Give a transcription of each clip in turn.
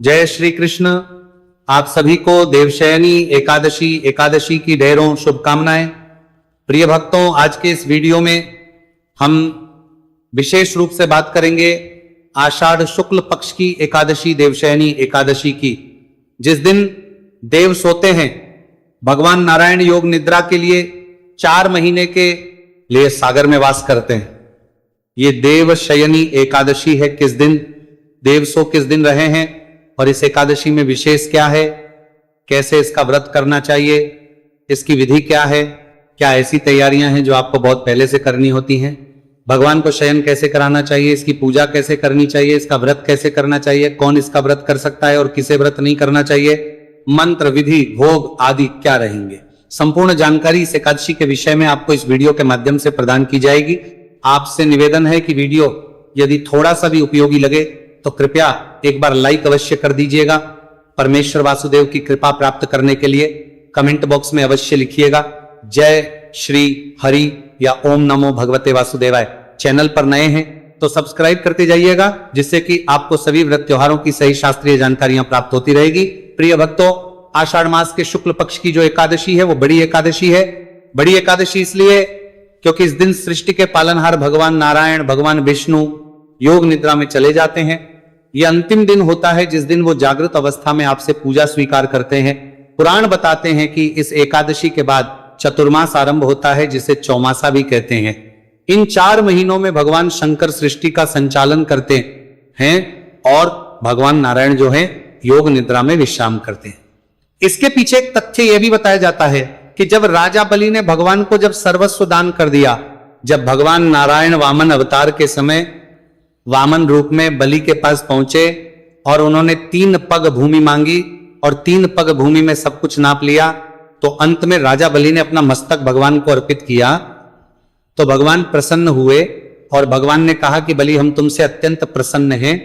जय श्री कृष्ण। आप सभी को देवशयनी एकादशी की ढेरों शुभकामनाएं। प्रिय भक्तों, आज के इस वीडियो में हम विशेष रूप से बात करेंगे आषाढ़ शुक्ल पक्ष की एकादशी, देवशयनी एकादशी की, जिस दिन देव सोते हैं। भगवान नारायण योग निद्रा के लिए 4 महीने के लिए सागर में वास करते हैं। ये देवशयनी एकादशी है। किस दिन देव सो किस दिन रहे हैं और इस एकादशी में विशेष क्या है, कैसे इसका व्रत करना चाहिए, इसकी विधि क्या है, क्या ऐसी तैयारियां हैं जो आपको बहुत पहले से करनी होती हैं, भगवान को शयन कैसे कराना चाहिए, इसकी पूजा कैसे करनी चाहिए, इसका व्रत कैसे करना चाहिए, कौन इसका व्रत कर सकता है और किसे व्रत नहीं करना चाहिए, मंत्र, विधि, भोग आदि क्या रहेंगे, संपूर्ण जानकारी इस एकादशी के विषय में आपको इस वीडियो के माध्यम से प्रदान की जाएगी। आपसे निवेदन है कि वीडियो यदि थोड़ा सा भी उपयोगी लगे तो कृपया एक बार लाइक अवश्य कर दीजिएगा। परमेश्वर वासुदेव की कृपा प्राप्त करने के लिए कमेंट बॉक्स में अवश्य लिखिएगा जय श्री हरि या ओम नमो भगवते वासुदेवाय। चैनल पर नए हैं तो सब्सक्राइब करते जाइएगा, जिससे कि आपको सभी व्रत त्योहारों की सही शास्त्रीय जानकारियां प्राप्त होती रहेगी। प्रिय भक्तों, आषाढ़ मास के शुक्ल पक्ष की जो एकादशी है वो बड़ी एकादशी है। बड़ी एकादशी इसलिए क्योंकि इस दिन सृष्टि के पालनहार भगवान नारायण, भगवान विष्णु योग निद्रा में चले जाते हैं। यह अंतिम दिन होता है जिस दिन वो जागृत अवस्था में आपसे पूजा स्वीकार करते हैं। पुराण बताते हैं कि इस एकादशी के बाद चतुर्मास आरंभ होता है, जिसे चौमासा भी कहते हैं। इन 4 महीनों में भगवान शंकर सृष्टि का संचालन करते हैं और भगवान नारायण जो है योग निद्रा में विश्राम करते हैं। इसके पीछे एक तथ्य यह भी बताया जाता है कि जब राजा बलि ने भगवान को जब सर्वस्व दान कर दिया, जब भगवान नारायण वामन अवतार के समय वामन रूप में बलि के पास पहुंचे और उन्होंने 3 पग भूमि मांगी और 3 पग भूमि में सब कुछ नाप लिया, तो अंत में राजा बलि ने अपना मस्तक भगवान को अर्पित किया। तो भगवान प्रसन्न हुए और भगवान ने कहा कि बलि, हम तुमसे अत्यंत प्रसन्न हैं,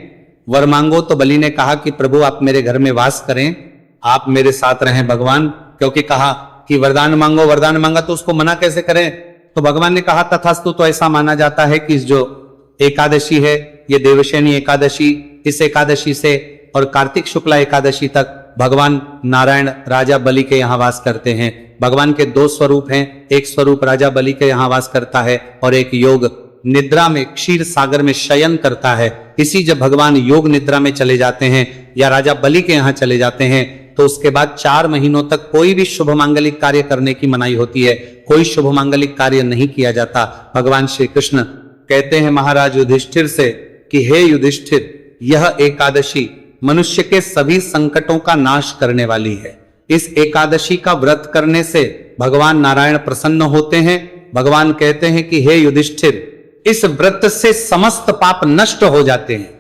वर मांगो। तो बलि ने कहा कि प्रभु, आप मेरे घर में वास करें, आप मेरे साथ रहें भगवान। क्योंकि कहा कि वरदान मांगो, वरदान मांगा तो उसको मना कैसे करें। तो भगवान ने कहा तथास्तु। तो ऐसा माना जाता है कि इस जो एकादशी है ये देवशयनी एकादशी, इस एकादशी से और कार्तिक शुक्ला एकादशी तक भगवान नारायण राजा बलि के यहाँ वास करते हैं। भगवान के 2 स्वरूप हैं, एक स्वरूप राजा बलि के यहाँ वास करता है और एक योग निद्रा में क्षीर सागर में शयन करता है। इसी जब भगवान योग निद्रा में चले जाते हैं या राजा बलि के यहाँ चले जाते हैं तो उसके बाद 4 महीनों तक कोई भी शुभ मांगलिक कार्य करने की मनाही होती है। कोई शुभ मांगलिक कार्य नहीं किया जाता। भगवान श्री कृष्ण कहते हैं महाराज युधिष्ठिर से कि हे युधिष्ठिर, यह एकादशी मनुष्य के सभी संकटों का नाश करने वाली है। इस एकादशी का व्रत करने से भगवान नारायण प्रसन्न होते हैं। भगवान कहते हैं कि हे युधिष्ठिर, इस व्रत से समस्त पाप नष्ट हो जाते हैं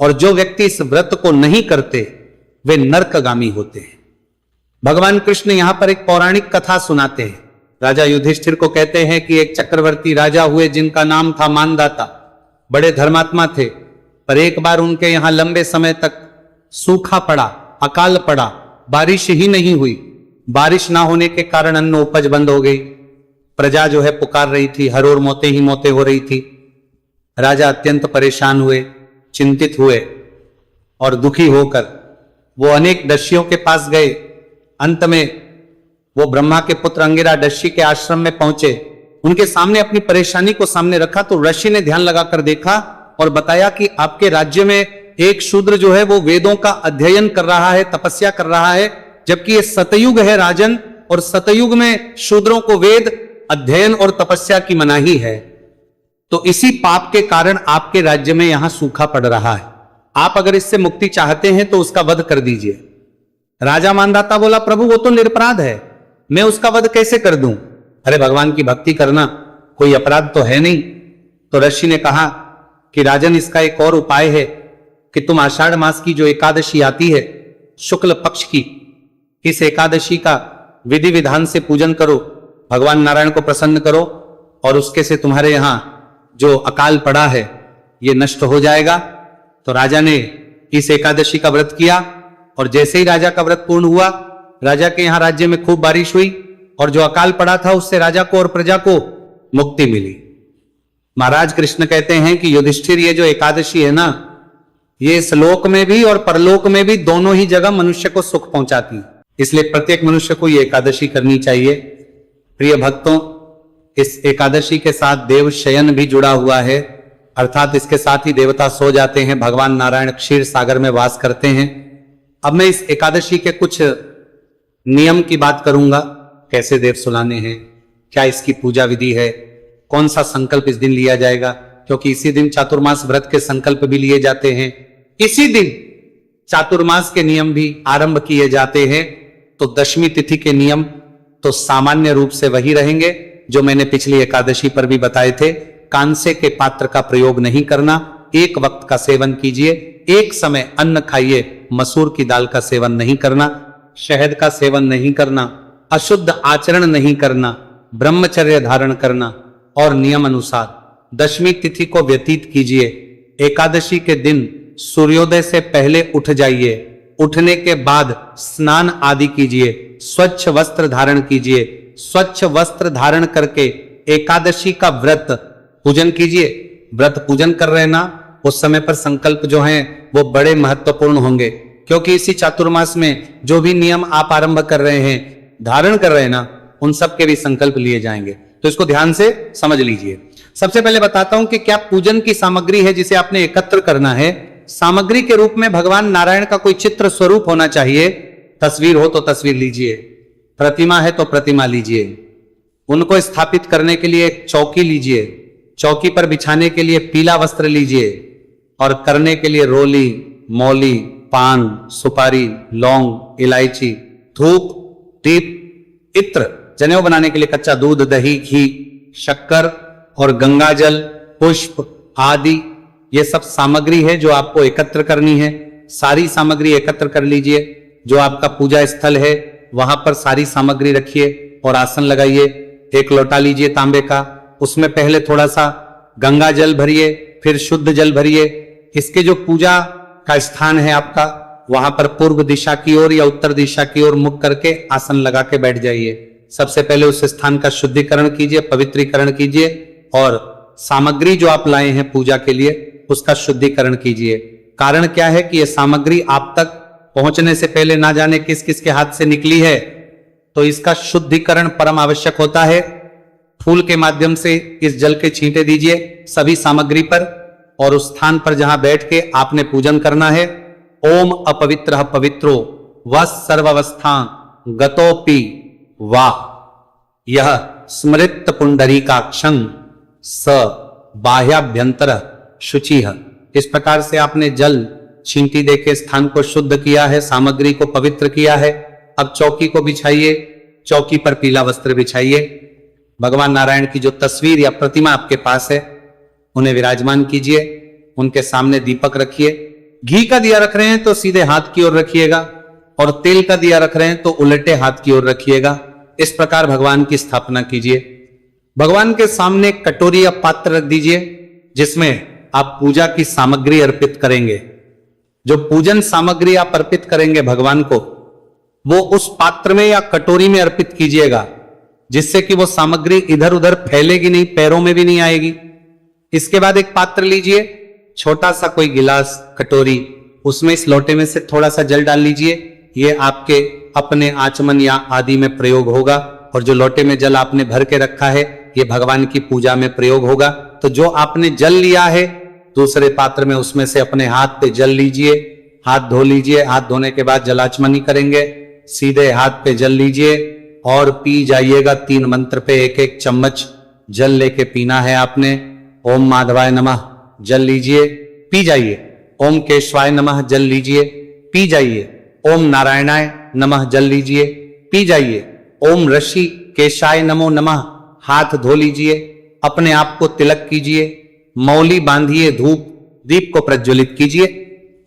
और जो व्यक्ति इस व्रत को नहीं करते वे नरकगामी होते हैं। भगवान कृष्ण यहां पर एक पौराणिक कथा सुनाते हैं। राजा युधिष्ठिर को कहते हैं कि एक चक्रवर्ती राजा हुए जिनका नाम था मानदाता। बड़े धर्मात्मा थे, पर एक बार उनके यहां लंबे समय तक सूखा पड़ा, अकाल पड़ा, बारिश ही नहीं हुई। बारिश ना होने के कारण अन्न उपज बंद हो गई। प्रजा जो है पुकार रही थी, हर ओर मौतें ही मौतें हो रही थी। राजा अत्यंत परेशान हुए, चिंतित हुए और दुखी होकर वो अनेक दस्युओं के पास गए। अंत में वो ब्रह्मा के पुत्र अंगिरा दस्यु के आश्रम में पहुंचे। उनके सामने अपनी परेशानी को सामने रखा तो ऋषि ने ध्यान लगाकर देखा और बताया कि आपके राज्य में एक शूद्र जो है वो वेदों का अध्ययन कर रहा है, तपस्या कर रहा है, जबकि ये सतयुग है राजन, और सतयुग में शूद्रों को वेद अध्ययन और तपस्या की मनाही है। तो इसी पाप के कारण आपके राज्य में यहां सूखा पड़ रहा है। आप अगर इससे मुक्ति चाहते हैं तो उसका वध कर दीजिए। राजा मानदाता बोला, प्रभु वो तो निरपराध है, मैं उसका वध कैसे कर दूं? अरे भगवान की भक्ति करना कोई अपराध तो है नहीं। तो ऋषि ने कहा कि राजन, इसका एक और उपाय है कि तुम आषाढ़ मास की जो एकादशी आती है शुक्ल पक्ष की, इस एकादशी का विधि विधान से पूजन करो, भगवान नारायण को प्रसन्न करो और उसके से तुम्हारे यहां जो अकाल पड़ा है ये नष्ट हो जाएगा। तो राजा ने इस एकादशी का व्रत किया और जैसे ही राजा का व्रत पूर्ण हुआ, राजा के यहां राज्य में खूब बारिश हुई और जो अकाल पड़ा था उससे राजा को और प्रजा को मुक्ति मिली। महाराज कृष्ण कहते हैं कि युधिष्ठिर, ये जो एकादशी है ना, ये इस लोक में भी और परलोक में भी दोनों ही जगह मनुष्य को सुख पहुंचाती है। इसलिए प्रत्येक मनुष्य को ये एकादशी करनी चाहिए। प्रिय भक्तों, इस एकादशी के साथ देव शयन भी जुड़ा हुआ है, अर्थात इसके साथ ही देवता सो जाते हैं, भगवान नारायण क्षीर सागर में वास करते हैं। अब मैं इस एकादशी के कुछ नियम की बात करूंगा, कैसे देव सुलाने हैं, क्या इसकी पूजा विधि है, कौन सा संकल्प इस दिन लिया जाएगा, क्योंकि इसी दिन चातुर्मास व्रत के संकल्प भी लिए जाते हैं, इसी दिन चातुर्मास के नियम भी आरंभ किए जाते हैं। तो दशमी तिथि के नियम तो सामान्य रूप से वही रहेंगे जो मैंने पिछली एकादशी पर भी बताए थे। कांसे के पात्र का प्रयोग नहीं करना, एक वक्त का सेवन कीजिए, एक समय अन्न खाइए, मसूर की दाल का सेवन नहीं करना, शहद का सेवन नहीं करना, अशुद्ध आचरण नहीं करना, ब्रह्मचर्य धारण करना और नियम अनुसार दशमी तिथि को व्यतीत कीजिए। एकादशी के दिन सूर्योदय से पहले उठ जाइए, उठने के बाद स्नान आदि कीजिए, स्वच्छ वस्त्र धारण कीजिए, स्वच्छ वस्त्र धारण करके एकादशी का व्रत पूजन कीजिए। व्रत पूजन कर रहे ना, उस समय पर संकल्प जो हैं वो बड़े महत्वपूर्ण होंगे, क्योंकि इसी चातुर्मास में जो भी नियम आप आरंभ कर रहे हैं, धारण कर रहे हैं ना, उन सब के भी संकल्प लिए जाएंगे। तो इसको ध्यान से समझ लीजिए। सबसे पहले बताता हूं कि क्या पूजन की सामग्री है जिसे आपने एकत्र करना है। सामग्री के रूप में भगवान नारायण का कोई चित्र स्वरूप होना चाहिए। तस्वीर हो तो तस्वीर लीजिए, प्रतिमा है तो प्रतिमा लीजिए, उनको स्थापित करने के लिए एक चौकी लीजिए, चौकी पर बिछाने के लिए पीला वस्त्र लीजिए और करने के लिए रोली, मौली, पान, सुपारी, लौंग, इलायची, धूप, दीप, इत्र, जनेऊ बनाने के लिए कच्चा दूध, दही, घी, शक्कर और गंगाजल, पुष्प आदि ये सब सामग्री है जो आपको एकत्र करनी है। सारी सामग्री एकत्र कर लीजिए। जो आपका पूजा स्थल है वहां पर सारी सामग्री रखिए और आसन लगाइए। एक लोटा लीजिए तांबे का, उसमें पहले थोड़ा सा गंगा जल भरिए, फिर शुद्ध जल भरिए। इसके जो पूजा का स्थान है आपका, वहां पर पूर्व दिशा की ओर या उत्तर दिशा की ओर मुख करके आसन लगा के बैठ जाइए। सबसे पहले उस स्थान का शुद्धिकरण कीजिए, पवित्रीकरण कीजिए और सामग्री जो आप लाए हैं पूजा के लिए उसका शुद्धिकरण कीजिए। कारण क्या है कि यह सामग्री आप तक पहुंचने से पहले ना जाने किस किस के हाथ से निकली है, तो इसका शुद्धिकरण परम आवश्यक होता है। फूल के माध्यम से इस जल के छींटे दीजिए सभी सामग्री पर और उस स्थान पर जहां बैठ के आपने पूजन करना है। ओम अपवित्र पवित्रो व सर्वावस्था गतोपि वाह यह स्मृत पुंडरीकाक्षं स बाह्याभ्यंतर शुचिः। इस प्रकार से आपने जल छींटी दे के स्थान को शुद्ध किया है, सामग्री को पवित्र किया है। अब चौकी को बिछाइए, चौकी पर पीला वस्त्र बिछाइए। भगवान नारायण की जो तस्वीर या प्रतिमा आपके पास है उन्हें विराजमान कीजिए। उनके सामने दीपक रखिए। घी का दिया रख रहे हैं तो सीधे हाथ की ओर रखिएगा और तेल का दिया रख रहे हैं तो उलटे हाथ की ओर रखिएगा। इस प्रकार भगवान की स्थापना कीजिए। भगवान के सामने कटोरी या पात्र रख दीजिए जिसमें आप पूजा की सामग्री अर्पित करेंगे। जो पूजन सामग्री आप अर्पित करेंगे भगवान को, वो उस पात्र में या कटोरी में अर्पित कीजिएगा, जिससे कि वो सामग्री इधर उधर फैलेगी नहीं, पैरों में भी नहीं आएगी। इसके बाद एक पात्र लीजिए, छोटा सा कोई गिलास, कटोरी, उसमें इस लोटे में से थोड़ा सा जल डाल लीजिए। ये आपके अपने आचमन या आदि में प्रयोग होगा और जो लोटे में जल आपने भर के रखा है ये भगवान की पूजा में प्रयोग होगा। तो जो आपने जल लिया है दूसरे पात्र में, उसमें से अपने हाथ पे जल लीजिए, हाथ धो लीजिए। हाथ धोने के बाद जलाचमनी करेंगे, सीधे हाथ पे जल लीजिए और पी जाइएगा। 3 मंत्र पे एक एक चम्मच जल लेके पीना है आपने। ओम माधवाय नमः जल लीजिए, पी जाइए। ओम केशवाय नमः जल लीजिए, पी जाइए। ओम नारायणाय नमः जल लीजिए, पी जाइए। ओम ऋषि केशाय नमो नमः हाथ धो लीजिए। अपने आप को तिलक कीजिए, मौली बांधिए, धूप दीप को प्रज्वलित कीजिए।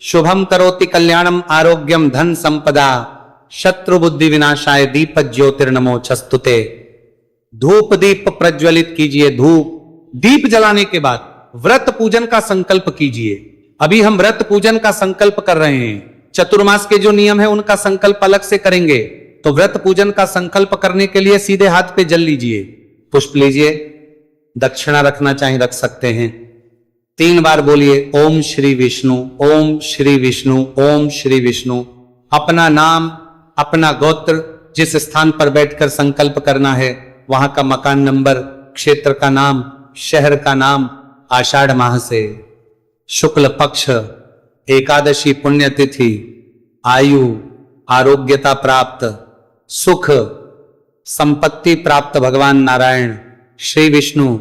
शुभम करोति कल्याणम आरोग्यम धन संपदा शत्रु बुद्धि विनाशाय दीप ज्योतिर्नमो छस्तुते। धूप दीप प्रज्वलित कीजिए। धूप दीप जलाने के बाद व्रत पूजन का संकल्प कीजिए। अभी हम व्रत पूजन का संकल्प कर रहे हैं। चतुर्मास के जो नियम है उनका संकल्प अलग से करेंगे। तो व्रत पूजन का संकल्प करने के लिए सीधे हाथ पे जल लीजिए, पुष्प लीजिए, दक्षिणा रखना चाहे रख सकते हैं। 3 बार बोलिए ओम श्री विष्णु, ओम श्री विष्णु, ओम श्री विष्णु। अपना नाम, अपना गोत्र, जिस स्थान पर बैठकर संकल्प करना है वहां का मकान नंबर, क्षेत्र का नाम, शहर का नाम, आषाढ़ माह से शुक्ल पक्ष, एकादशी पुण्यतिथि, आयु, आरोग्यता प्राप्त, सुख, संपत्ति प्राप्त भगवान नारायण, श्री विष्णु,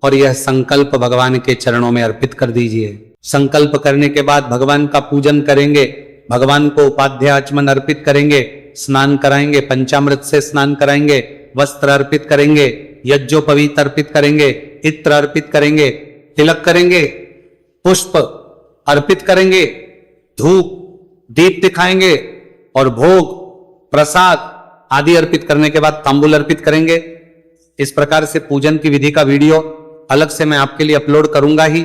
और यह संकल्प भगवान के चरणों में अर्पित कर दीजिए। संकल्प करने के बाद भगवान का पूजन करेंगे, भगवान को उपाध्याय आचमन अर्पित करेंगे, स्नान कराएंगे, पंचामृत से स्नान कराएंगे, वस्त्र अर्पित करेंगे, यज्ञोपवीत अर्पित करेंगे, इत्र अर्पित करेंगे, तिलक करेंगे, पुष्प अर्पित करेंगे, धूप दीप दिखाएंगे और भोग प्रसाद आदि अर्पित करने के बाद तांबूल अर्पित करेंगे। इस प्रकार से पूजन की विधि का वीडियो अलग से मैं आपके लिए अपलोड करूंगा ही,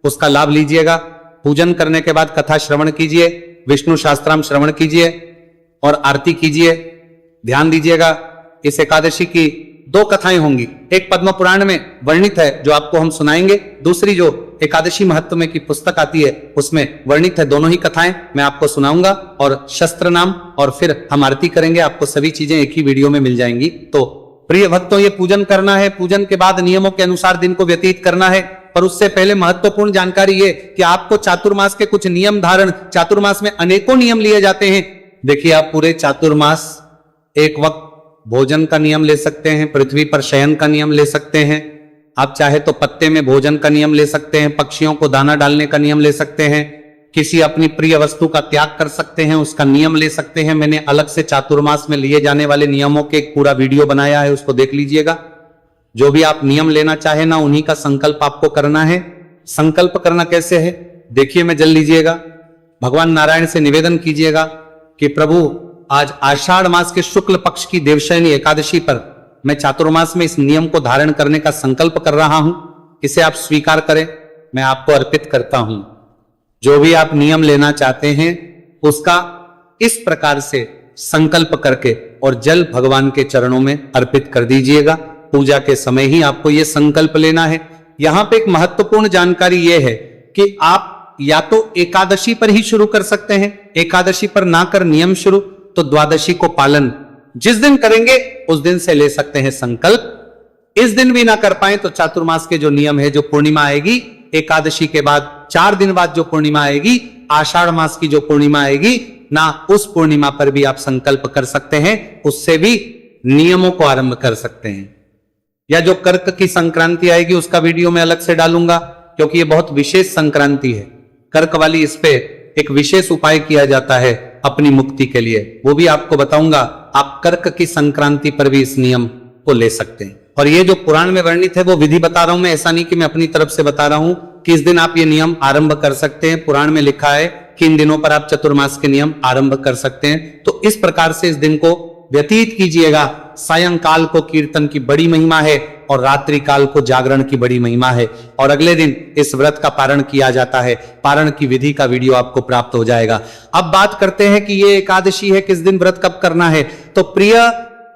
उसका लाभ लीजिएगा। पूजन करने के बाद कथा श्रवण कीजिए, विष्णु शास्त्राम श्रवण कीजिए और आरती कीजिए। ध्यान दीजिएगा, इस एकादशी की 2 कथाएं होंगी। एक पद्म पुराण में वर्णित है जो आपको हम सुनाएंगे, दूसरी जो एकादशी महत्व में की पुस्तक आती है उसमें वर्णित है। दोनों ही कथाएं मैं आपको सुनाऊंगा और शस्त्र नाम, और फिर हम आरती करेंगे। आपको सभी चीजें एक ही वीडियो में मिल जाएंगी। तो प्रिय भक्तों, ये पूजन करना है, पूजन के बाद नियमों के अनुसार दिन को व्यतीत करना है। पर उससे पहले महत्वपूर्ण जानकारी ये कि आपको चातुर्मास के कुछ नियम धारण, चातुर्मास में अनेकों नियम लिए जाते हैं। देखिए, आप पूरे चातुर्मास एक वक्त भोजन का नियम ले सकते हैं, पृथ्वी पर शयन का नियम ले सकते हैं, आप चाहे तो पत्ते में भोजन का नियम ले सकते हैं, पक्षियों को दाना डालने का नियम ले सकते हैं, किसी अपनी प्रिय वस्तु का त्याग कर सकते हैं, उसका नियम ले सकते हैं। मैंने अलग से चातुर्मास में लिए जाने वाले नियमों के एक पूरा वीडियो बनाया है, उसको देख लीजिएगा। जो भी आप नियम लेना चाहे ना, उन्हीं का संकल्प आपको करना है। संकल्प करना कैसे है देखिए, मैं जल लीजिएगा, भगवान नारायण से निवेदन कीजिएगा कि प्रभु, आज आषाढ़ मास के शुक्ल पक्ष की देवशयनी एकादशी पर मैं चातुर्मास में इस नियम को धारण करने का संकल्प कर रहा हूं, इसे आप स्वीकार करें, मैं आपको अर्पित करता हूं। जो भी आप नियम लेना चाहते हैं उसका इस प्रकार से संकल्प करके और जल भगवान के चरणों में अर्पित कर दीजिएगा। पूजा के समय ही आपको यह संकल्प लेना है। यहां पे एक महत्वपूर्ण जानकारी यह है कि आप या तो एकादशी पर ही शुरू कर सकते हैं, एकादशी पर ना कर नियम शुरू, तो द्वादशी को पालन जिस दिन करेंगे उस दिन से ले सकते हैं संकल्प। इस दिन भी ना कर पाए तो चातुर्मास के जो नियम है, जो पूर्णिमा आएगी एकादशी के बाद 4 दिन बाद जो पूर्णिमा आएगी, आषाढ़ मास की जो पूर्णिमा आएगी ना, उस पूर्णिमा पर भी आप संकल्प कर सकते हैं, उससे भी नियमों को आरंभ कर सकते हैं। या जो कर्क की संक्रांति आएगी उसका वीडियो मैं अलग से डालूंगा, क्योंकि ये बहुत विशेष संक्रांति है। कर्क वाली, इस पे एक विशेष उपाय किया जाता है अपनी मुक्ति के लिए, वो भी आपको बताऊंगा। आप कर्क की संक्रांति पर भी इस नियम को ले सकते हैं। और ये जो पुराण में वर्णित है वो विधि बता रहा हूं मैं, ऐसा नहीं कि मैं अपनी तरफ से बता रहा हूं कि इस दिन आप ये नियम आरंभ कर सकते हैं। पुराण में लिखा है कि इन दिनों पर आप चतुर्मास के नियम आरंभ कर सकते हैं। तो इस प्रकार से इस दिन को व्यतीत कीजिएगा। सायंकाल को कीर्तन की बड़ी महिमा है और रात्रि काल को जागरण की बड़ी महिमा है, और अगले दिन इस व्रत का पारण किया जाता है। पारण की विधि का वीडियो आपको प्राप्त हो जाएगा। अब बात करते हैं कि ये एकादशी है, किस दिन व्रत कब करना है। तो प्रिय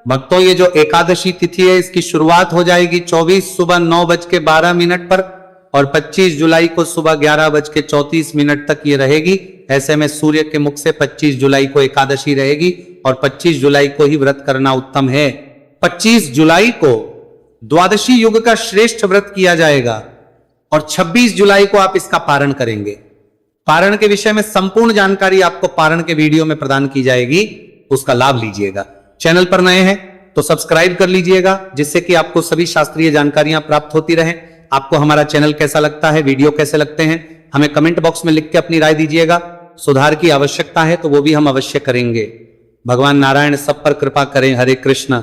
भक्तों, ये जो एकादशी तिथि है इसकी शुरुआत हो जाएगी 24 सुबह 9:12 पर, और 25 जुलाई को सुबह 11:34 तक ये रहेगी। ऐसे में सूर्य के मुख से 25 जुलाई को एकादशी रहेगी और 25 जुलाई को ही व्रत करना उत्तम है। 25 जुलाई को द्वादशी युग का श्रेष्ठ व्रत किया जाएगा और 26 जुलाई को आप इसका पारण करेंगे। पारण के विषय में संपूर्ण जानकारी आपको पारण के वीडियो में प्रदान की जाएगी, उसका लाभ लीजिएगा। चैनल पर नए हैं तो सब्सक्राइब कर लीजिएगा, जिससे कि आपको सभी शास्त्रीय जानकारियां प्राप्त होती रहें। आपको हमारा चैनल कैसा लगता है, वीडियो कैसे लगते हैं, हमें कमेंट बॉक्स में लिख के अपनी राय दीजिएगा। सुधार की आवश्यकता है तो वो भी हम अवश्य करेंगे। भगवान नारायण सब पर कृपा करें। हरे कृष्ण।